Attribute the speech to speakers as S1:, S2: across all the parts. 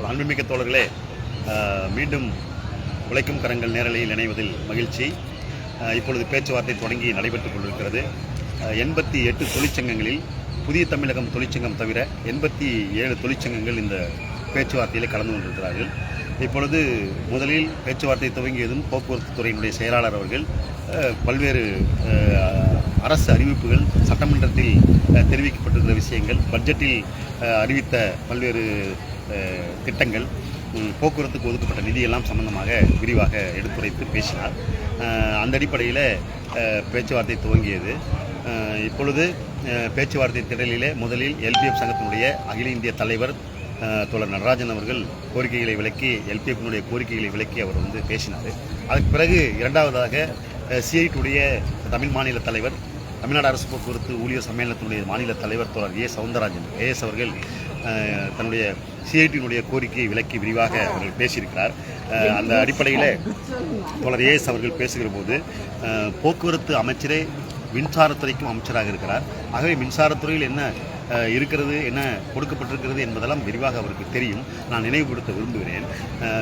S1: மாண்புமிக்க தோழர்களே, மீண்டும் உழைக்கும் கரங்கள் நேரலையில் இணைவதில் மகிழ்ச்சி. இப்பொழுது பேச்சுவார்த்தை தொடங்கி நடைபெற்றுக் கொண்டிருக்கிறது. 88 தொழிற்சங்கங்களில் புதிய தமிழகம் தொழிற்சங்கம் தவிர 87 தொழிற்சங்கங்கள் இந்த பேச்சுவார்த்தையில் கலந்து கொண்டிருக்கிறார்கள். இப்பொழுது முதலில் பேச்சுவார்த்தை துவங்கியதும் போக்குவரத்து துறையினுடைய செயலாளர் அவர்கள் பல்வேறு அரசு அறிவிப்புகள், சட்டமன்றத்தில் தெரிவிக்கப்பட்டிருக்கிற விஷயங்கள், பட்ஜெட்டில் அறிவித்த பல்வேறு திட்டங்கள், போக்குவரத்துக்கு ஒதுக்கப்பட்ட நிதியெல்லாம் சம்பந்தமாக விரிவாக எடுத்துரைத்து பேசினார். அந்த அடிப்படையில் பேச்சுவார்த்தை துவங்கியது. இப்பொழுது பேச்சுவார்த்தை திடலிலே முதலில் எல்பிஎஃப் சங்கத்தினுடைய அகில இந்திய தலைவர் தோழர் நடராஜன் அவர்கள் கோரிக்கைகளை விளக்கி, எல்பிஎஃப்னுடைய கோரிக்கைகளை விளக்கி அவர் பேசினார். அதுக்கு பிறகு இரண்டாவதாக சிஐடியுடைய தமிழ் மாநில தலைவர், தமிழ்நாடு அரசு போக்குவரத்து ஊழியர் சம்மேளனத்தினுடைய மாநில தலைவர் தோழர் சவுந்தரராஜன் ஏஎஸ் அவர்கள் தன்னுடைய சிஐடியினுடைய கோரிக்கையை விளக்கி விரிவாக அவர்கள் பேசியிருக்கிறார். அந்த அடிப்படையில் தோழர் ஏஎஸ் அவர்கள் பேசுகிற போது போக்குவரத்து அமைச்சரே மின்சாரத்துறைக்கும் அமைச்சராக இருக்கிறார். ஆகவே மின்சாரத்துறையில் என்ன இருக்கிறது, என்ன கொடுக்கப்பட்டிருக்கிறது என்பதெல்லாம் விரிவாக அவருக்கு தெரியும். நான் நினைவுபடுத்த விரும்புகிறேன்.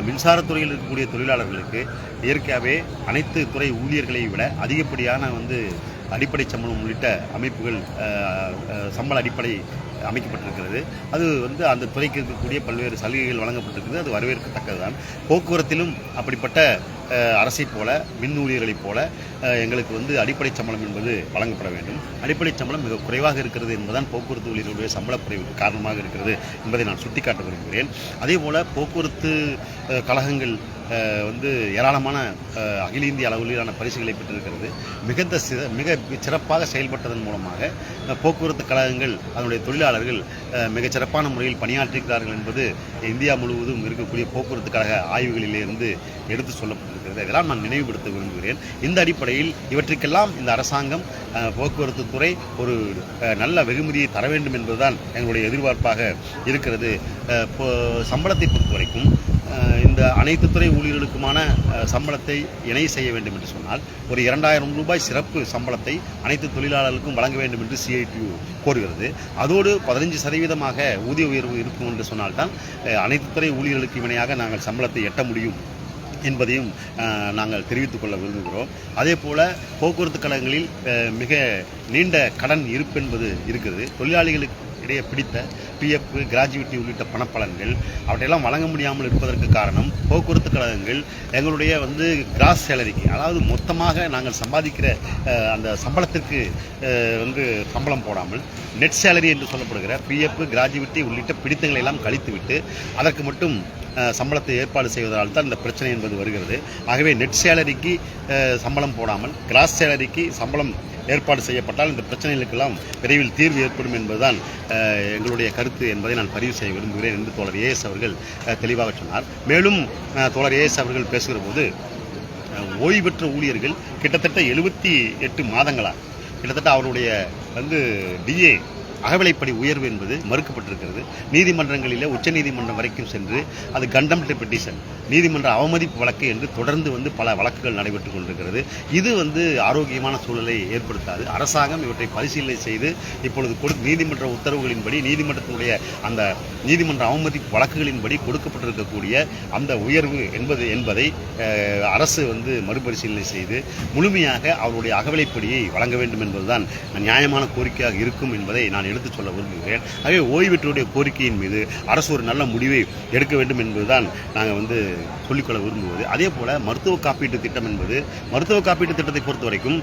S1: மின்சாரத்துறையில் இருக்கக்கூடிய தொழிலாளர்களுக்கு இயற்கையாகவே அனைத்து துறை ஊழியர்களை விட அதிகப்படியான அடிப்படை சம்பளம் உள்ளிட்ட அமைப்புகள், சம்பள அடிப்படை அமைக்கப்பட்டிருக்கிறது. அது அந்த துறைக்கு இருக்கக்கூடிய பல்வேறு சலுகைகள் வழங்கப்பட்டிருக்கிறது. அது வரவேற்கத்தக்கது தான். போக்குவரத்திலும் அப்படிப்பட்ட அரசை போல, மின் ஊழியர்களைப் போல எங்களுக்கு அடிப்படை சம்பளம் என்பது வழங்கப்பட வேண்டும். அடிப்படை சம்பளம் மிக குறைவாக இருக்கிறது என்பதுதான் போக்குவரத்து ஊழியர்களுடைய சம்பள குறைவுக்கு காரணமாக இருக்கிறது என்பதை நான் சுட்டிக்காட்ட விரும்புகிறேன். அதே போல போக்குவரத்து கழகங்கள் ஏராளமான அகில இந்திய அளவிலான பரிசுகளை பெற்றிருக்கிறது. மிக சிறப்பாக செயல்பட்டதன் மூலமாக போக்குவரத்து கழகங்கள், அதனுடைய தொழிலாளர்கள் மிகச் சிறப்பான முறையில் பணியாற்றுகிறார்கள் என்பது இந்தியா முழுவதும் இருக்கக்கூடிய போக்குவரத்து கழக ஆய்வுகளிலிருந்து எடுத்து சொல்லப்பட்டிருக்கிறது. இதெல்லாம் நான் நினைவுபடுத்த விரும்புகிறேன். இந்த அடிப்படையில் இவற்றுக்கெல்லாம் இந்த அரசாங்கம், போக்குவரத்து துறை ஒரு நல்ல வெகுமதியை தர வேண்டும் என்பதுதான் எங்களுடைய எதிர்பார்ப்பாக இருக்கிறது. சம்பளத்தை பொறுத்த வரைக்கும் இந்த அனைத்து துறை ஊழியர்களுக்குமான சம்பளத்தை இணை செய்ய வேண்டும் என்று சொன்னால் ஒரு 2000 ரூபாய் சிறப்பு சம்பளத்தை அனைத்து தொழிலாளர்களுக்கும் வழங்க வேண்டும் என்று சிஐடியு கோருகிறது. அதோடு 15% ஊதிய உயர்வு இருக்கும் என்று சொன்னால்தான் அனைத்து துறை ஊழியர்களுக்கு இணையாக நாங்கள் சம்பளத்தை எட்ட முடியும் என்பதையும் நாங்கள் தெரிவித்துக் கொள்ள விரும்புகிறோம். அதே போல போக்குவரத்து கழகங்களில் மிக நீண்ட கடன் இருப்பு என்பது இருக்கிறது. தொழிலாளிகளுக்கு இடையே பிடித்த பிஎஃப், கிராஜுவிட்டி உள்ளிட்ட பணப்பலன்கள் அவற்றையெல்லாம் வழங்க முடியாமல் இருப்பதற்கு காரணம் போக்குவரத்து கழகங்கள் எங்களுடைய கிராஸ் சேலரிக்கு, அதாவது மொத்தமாக நாங்கள் சம்பாதிக்கிற அந்த சம்பளத்திற்கு சம்பளம் போடாமல் நெட் சேலரி என்று சொல்லப்படுகிற பிஎஃப், கிராஜுவிட்டி உள்ளிட்ட பிடித்தங்களை எல்லாம் கழித்துவிட்டு அதற்கு மட்டும் சம்பளத்தை ஏற்பாடு செய்வதால் தான் இந்த பிரச்சனை என்பது வருகிறது. ஆகவே நெட் சேலரிக்கு சம்பளம் போடாமல் கிராஸ் சேலரிக்கு சம்பளம் ஏற்பாடு செய்யப்பட்டால் இந்த பிரச்சனைகளுக்கெல்லாம் விரைவில் தீர்வு ஏற்படும் என்பதுதான் எங்களுடைய கருத்து என்பதை நான் பதிவு செய்ய விரும்புகிறேன் என்று தோழர் ஏஎஸ் அவர்கள் தெளிவாக சொன்னார். மேலும் தோழர் ஏஎஸ் அவர்கள் பேசுகிற போது ஓய்வு பெற்ற ஊழியர்கள் கிட்டத்தட்ட 78 மாதங்களாக கிட்டத்தட்ட அவருடைய டிஏ அகவிலைப்படி உயர்வு என்பது மறுக்கப்பட்டிருக்கிறது. நீதிமன்றங்களிலே உச்சநீதிமன்றம் வரைக்கும் சென்று அது கண்டெம்ப்ட் பெட்டிஷன், நீதிமன்ற அவமதிப்பு வழக்கு என்று தொடர்ந்து பல வழக்குகள் நடைபெற்றுக் கொண்டிருக்கிறது. இது ஆரோக்கியமான சூழலை ஏற்படுத்தாது. அரசாங்கம் இவற்றை பரிசீலனை செய்து இப்பொழுது நீதிமன்ற உத்தரவுகளின்படி, நீதிமன்றத்தினுடைய அந்த நீதிமன்ற அவமதிப்பு வழக்குகளின்படி கொடுக்கப்பட்டிருக்கக்கூடிய அந்த உயர்வு என்பதை அரசு மறுபரிசீலனை செய்து முழுமையாக அவருடைய அகவிலைப்படியை வழங்க வேண்டும் என்பதுதான் நியாயமான கோரிக்கையாக இருக்கும் என்பதை நான் எடுத்துச் சொல்ல விரும்புகிறேன். ஆகவே ஓய்வூதியருடைய கோரிக்கையின் மீது அரசு ஒரு நல்ல முடிவை எடுக்க வேண்டும் என்பதுதான் நாங்கள் சொல்லிக்கொள்ள விரும்புவது. அதே போல மருத்துவ காப்பீட்டு திட்டம் என்பது, மருத்துவ காப்பீட்டு திட்டத்தை பொறுத்த வரைக்கும்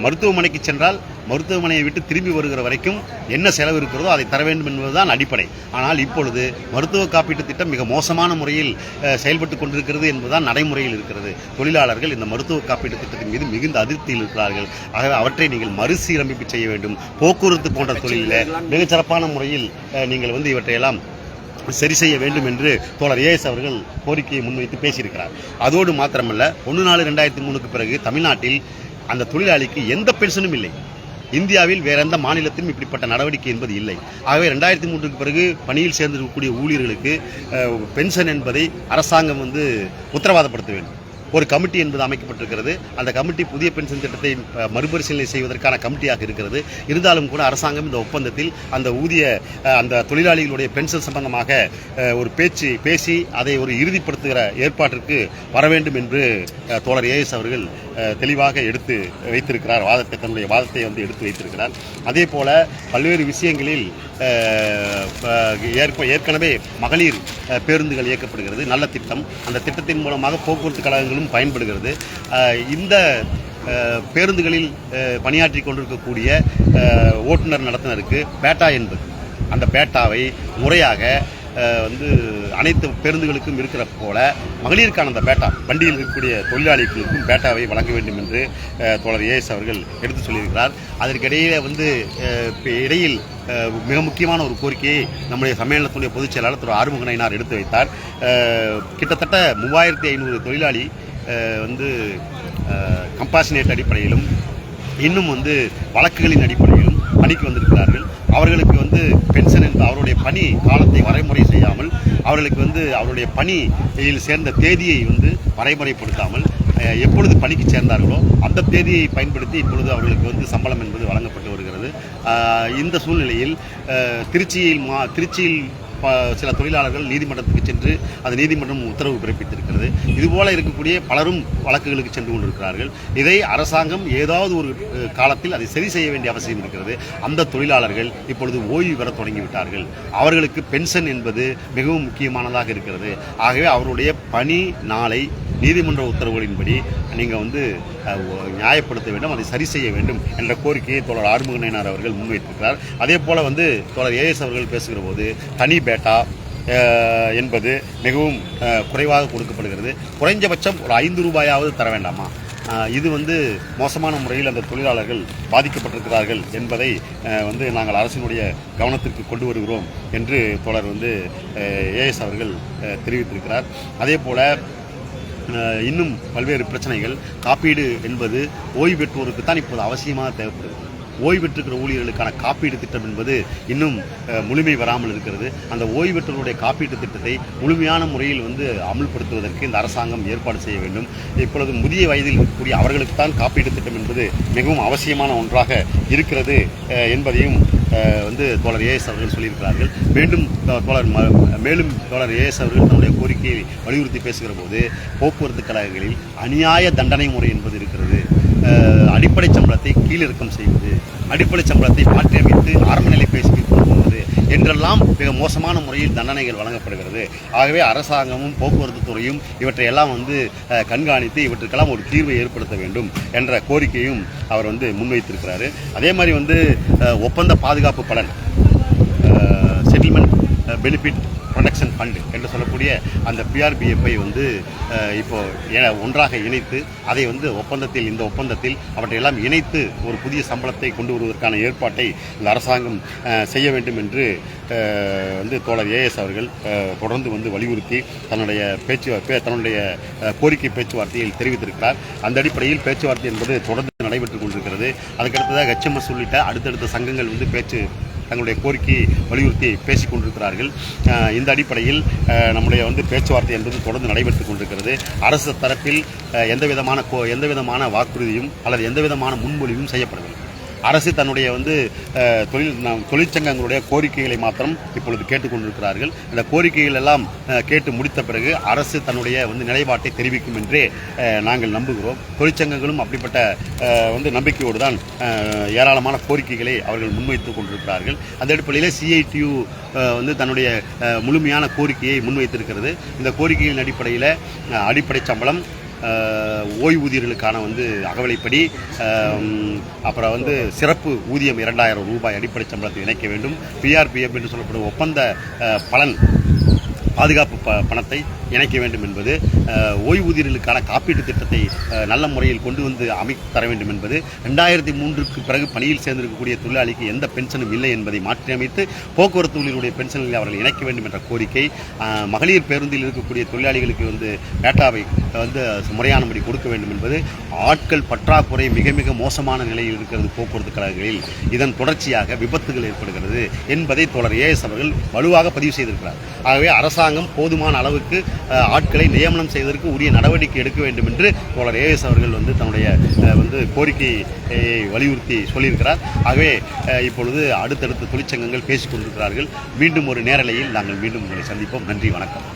S1: மருத்துவமனைக்கு சென்றால் மருத்துவமனையை விட்டு திரும்பி வருகிற வரைக்கும் என்ன செலவு இருக்கிறதோ அதை தர வேண்டும் என்பதுதான் அடிப்படை. ஆனால் இப்பொழுது மருத்துவ காப்பீட்டு திட்டம் மிக மோசமான முறையில் செயல்பட்டு கொண்டிருக்கிறது என்பதுதான் நடைமுறையில் இருக்கிறது. தொழிலாளர்கள் இந்த மருத்துவ காப்பீட்டு திட்டத்தின் மீது மிகுந்த அதிருப்தியில் இருக்கிறார்கள். ஆகவே அவற்றை நீங்கள் மறுசீரமைப்பு செய்ய வேண்டும். போக்குவரத்து போன்ற தொழிலில் மிகச்சிறப்பான முறையில் நீங்கள் இவற்றையெல்லாம் சரி செய்ய வேண்டும் என்று தோழர் ஏஎஸ் அவர்கள் கோரிக்கையை முன்வைத்து பேசியிருக்கிறார். அதோடு மாத்திரமல்ல, 1/4/2003 பிறகு தமிழ்நாட்டில் அந்த தொழிலாளிக்கு எந்த பென்ஷனும் இல்லை. இந்தியாவில் வேற எந்த மாநிலத்திலும் இப்படிப்பட்ட நடவடிக்கை என்பது இல்லை. ஆகவே 2003 பிறகு பணியில் சேர்ந்திருக்கக்கூடிய ஊழியர்களுக்கு பென்ஷன் என்பதை அரசாங்கம் உத்தரவாதப்படுத்த வேண்டும். ஒரு கமிட்டி என்பது அமைக்கப்பட்டிருக்கிறது. அந்த கமிட்டி புதிய பென்ஷன் திட்டத்தை மறுபரிசீலனை செய்வதற்கான கமிட்டியாக இருக்கிறது. இருந்தாலும் கூட அரசாங்கம் இந்த ஒப்பந்தத்தில் அந்த தொழிலாளிகளுடைய பென்ஷன் சம்பந்தமாக ஒரு பேசி அதை ஒரு இறுதிப்படுத்துகிற ஏற்பாட்டிற்கு வர வேண்டும் என்று தோழர் ஏஎஸ் அவர்கள் தெளிவாக எடுத்து வைத்திருக்கிறார். தன்னுடைய வாதத்தை எடுத்து வைத்திருக்கிறார். அதே போல பல்வேறு விஷயங்களில் ஏற்கனவே மகளிர் பேருந்துகள் இயக்கப்படுகிறது. நல்ல திட்டம். அந்த திட்டத்தின் மூலமாக போக்குவரத்து கழகங்களும் பயன்படுகிறது. இந்த பேருந்துகளில் பணியாற்றி கொண்டிருக்கக்கூடிய ஓட்டுநர் நடத்துனருக்கு பேட்டா என்பது, அந்த பேட்டாவை முறையாக அனைத்து பேருந்துகளுக்கும் இருக்கிற போல மகளிருக்கான அந்த பேட்டா வண்டியில் இருக்கக்கூடிய தொழிலாளிகளுக்கும் பேட்டாவை வழங்க வேண்டும் என்று தோழர் ஏஎஸ் அவர்கள் எடுத்து சொல்லியிருக்கிறார். அதற்கிடையே இடையில் மிக முக்கியமான ஒரு கோரிக்கையை நம்முடைய சம்மேளனத்துடைய பொதுச் செயலாளர் திரு ஆறுமுக நயினார் எடுத்து வைத்தார். கிட்டத்தட்ட 3500 தொழிலாளி கம்பாஷனேட் அடிப்படையிலும் இன்னும் வழக்குகளின் அடிப்படையிலும் பணிக்கு வந்திருக்கிறார்கள். அவர்களுக்கு பென்ஷன் என்ற அவருடைய பணி காலத்தை வரைமுறை செய்யாமல், அவர்களுக்கு அவருடைய பணியில் சேர்ந்த தேதியை வரைமுறைப்படுத்தாமல் எப்பொழுது பணிக்கு சேர்ந்தார்களோ அந்த தேதியை பயன்படுத்தி இப்பொழுது அவர்களுக்கு சம்பளம் என்பது வழங்கப்பட்டு வருகிறது. இந்த சூழ்நிலையில் திருச்சியில் சில தொழிலாளர்கள் நீதிமன்றத்துக்கு சென்று அந்த நீதிமன்றம் உத்தரவு பிறப்பித்திருக்கிறது. இதுபோல இருக்கக்கூடிய பலரும் வழக்குகளுக்கு சென்று கொண்டிருக்கிறார்கள். இதை அரசாங்கம் ஏதாவது ஒரு காலத்தில் அதை சரி செய்ய வேண்டிய அவசியம் இருக்கிறது. அந்த தொழிலாளர்கள் இப்பொழுது ஓய்வு பெற தொடங்கிவிட்டார்கள். அவர்களுக்கு பென்ஷன் என்பது மிகவும் முக்கியமானதாக இருக்கிறது. ஆகவே அவருடைய பணி நாளை நீதிமன்ற உத்தரவுகளின்படி நீங்கள் நியாயப்படுத்த வேண்டும், அதை சரி செய்ய வேண்டும் என்ற கோரிக்கையை தோழர் ஆறுமுக நயினார் அவர்கள் முன்வைத்திருக்கிறார். அதே போல தோழர் ஏஎஸ் அவர்கள் பேசுகிற போது தனி பேட்டா என்பது மிகவும் குறைவாக கொடுக்கப்படுகிறது. குறைஞ்சபட்சம் ஒரு 5 ரூபாயாவது தர வேண்டாமா? இது மோசமான முறையில் அந்த தொழிலாளர்கள் பாதிக்கப்பட்டிருக்கிறார்கள் என்பதை நாங்கள் அரசினுடைய கவனத்திற்கு கொண்டு வருகிறோம் என்று தோழர் ஏஎஸ் அவர்கள் தெரிவித்திருக்கிறார். அதே போல இன்னும் பல்வேறு பிரச்சனைகள். காப்பீடு என்பது ஓய்வு பெற்றோருக்கு தான் இப்போது அவசியமாக தேவைப்படுகிறது. ஓய்வு பெற்றிருக்கிற ஊழியர்களுக்கான காப்பீடு திட்டம் என்பது இன்னும் முழுமை வராமல் இருக்கிறது. அந்த ஓய்வு பெற்றோருடைய காப்பீட்டு திட்டத்தை முழுமையான முறையில் அமுல்படுத்துவதற்கு இந்த அரசாங்கம் ஏற்பாடு செய்ய வேண்டும். இப்பொழுது முதிய வயதில் இருக்கக்கூடிய அவர்களுக்கு தான் காப்பீட்டு திட்டம் என்பது மிகவும் அவசியமான ஒன்றாக இருக்கிறது என்பதையும் தோழர் ஏஎஸ் அவர்கள் சொல்லியிருக்கிறார்கள். மேலும் தோழர் ஏஎஸ் அவர்கள் தன்னுடைய கோரிக்கையை வலியுறுத்தி பேசுகிற போது போக்குவரத்து கழகங்களில் அநியாய தண்டனை முறை என்பது இருக்கிறது. அடிப்படை சம்பளத்தை கீழிறக்கம் செய்வது, அடிப்படை சம்பளத்தை மாற்றியமைத்து ஆரம்ப நிலை பேசி போவது என்றெல்லாம் மிக மோசமான முறையில் தண்டனைகள் வழங்கப்படுகிறது. ஆகவே அரசாங்கமும் போக்குவரத்து துறையும் இவற்றையெல்லாம் கண்காணித்து இவற்றுக்கெல்லாம் ஒரு தீர்வை ஏற்படுத்த வேண்டும் என்ற கோரிக்கையும் அவர் முன்வைத்திருக்கிறாரு. அதே மாதிரி ஒப்பந்த பாதுகாப்பு பலன், செட்டில்மெண்ட் பெனிஃபிட் ப்ரொடெக்ஷன் ஃபண்டு என்று சொல்லக்கூடிய அந்த பிஆர்பிஎஃப்பை இப்போ ஒன்றாக இணைத்து அதை இந்த ஒப்பந்தத்தில் அவற்றையெல்லாம் இணைத்து ஒரு புதிய சம்பளத்தை கொண்டு வருவதற்கான ஏற்பாட்டை இந்த அரசாங்கம் செய்ய வேண்டும் என்று தோழர் ஏஎஸ் அவர்கள் தொடர்ந்து வலியுறுத்தி தன்னுடைய கோரிக்கை பேச்சுவார்த்தையில் தெரிவித்திருக்கிறார். அந்த அடிப்படையில் பேச்சுவார்த்தை என்பது தொடர்ந்து நடைபெற்றுக் கொண்டிருக்கிறது. அதுக்கடுத்ததாக HMS உள்ளிட்ட அடுத்தடுத்த சங்கங்கள் தங்களுடைய கோரிக்கையை வலியுறுத்தி பேசிக் கொண்டிருக்கிறார்கள். இந்த அடிப்படையில் நம்முடைய பேச்சுவார்த்தை என்பது தொடர்ந்து நடைபெற்றுக் கொண்டிருக்கிறது. அரசு தரப்பில் எந்தவிதமான வாக்குறுதியும் அல்லது எந்தவிதமான முன்மொழிவும் செய்யப்படவில்லை. அரசு தன்னுடைய தொழிற்சங்கங்களுடைய கோரிக்கைகளை மாத்திரம் இப்பொழுது கேட்டுக்கொண்டிருக்கிறார்கள். இந்த கோரிக்கைகள் எல்லாம் கேட்டு முடித்த பிறகு அரசு தன்னுடைய நிலைப்பாட்டை தெரிவிக்கும் என்றே நாங்கள் நம்புகிறோம். தொழிற்சங்கங்களும் அப்படிப்பட்ட நம்பிக்கையோடு தான் ஏராளமான கோரிக்கைகளை அவர்கள் முன்வைத்துக் கொண்டிருக்கிறார்கள். அந்த அடிப்படையில் CITU தன்னுடைய முழுமையான கோரிக்கையை முன்வைத்திருக்கிறது. இந்த கோரிக்கையின் அடிப்படையில் அடிப்படை சம்பளம், ஓய்வூதியர்களுக்கான அகவலைப்படி, அப்புறம் சிறப்பு ஊதியம் 2000 ரூபாய் அடிப்படை சம்பளத்தை இணைக்க வேண்டும். பிஆர்பிஎஃப் என்று சொல்லப்படும் ஒப்பந்த பலன் பாதுகாப்பு பணத்தை இணைக்க வேண்டும் என்பது, ஓய்வூதியர்களுக்கான காப்பீட்டு திட்டத்தை நல்ல முறையில் கொண்டு அமைத்து தர வேண்டும் என்பது, 2003க்கு பிறகு பணியில் சேர்ந்திருக்கக்கூடிய தொழிலாளிக்கு எந்த பென்ஷனும் இல்லை என்பதை மாற்றியமைத்து போக்குவரத்து ஊழியர்களுடைய பென்ஷனில் அவர்கள் இணைக்க வேண்டும் என்ற கோரிக்கை, மகளிர் பேருந்தில் இருக்கக்கூடிய தொழிலாளிகளுக்கு பேட்டாவை முறையானபடி கொடுக்க வேண்டும் என்பது, ஆட்கள் பற்றாக்குறை மிக மிக மோசமான நிலையில் இருக்கிறது போக்குவரத்து கழகங்களில், இதன் தொடர்ச்சியாக விபத்துகள் ஏற்படுகிறது என்பதை தோழர் ஏஎஸ் அவர்கள் வலுவாக பதிவு செய்திருக்கிறார். ஆகவே அரசு அரசாங்கம் போதுமான அளவுக்கு ஆட்களை நியமனம் செய்வதற்கு உரிய நடவடிக்கை எடுக்க வேண்டும் என்று தோழர் ஏஎஸ் அவர்கள் தன்னுடைய கோரிக்கையை வலியுறுத்தி சொல்லியிருக்கிறார். ஆகவே இப்பொழுது அடுத்தடுத்த தொழிற்சங்கங்கள் பேசிக் கொண்டிருக்கிறார்கள். மீண்டும் ஒரு நேரலையில் நாங்கள் மீண்டும் உங்களை சந்திப்போம். நன்றி, வணக்கம்.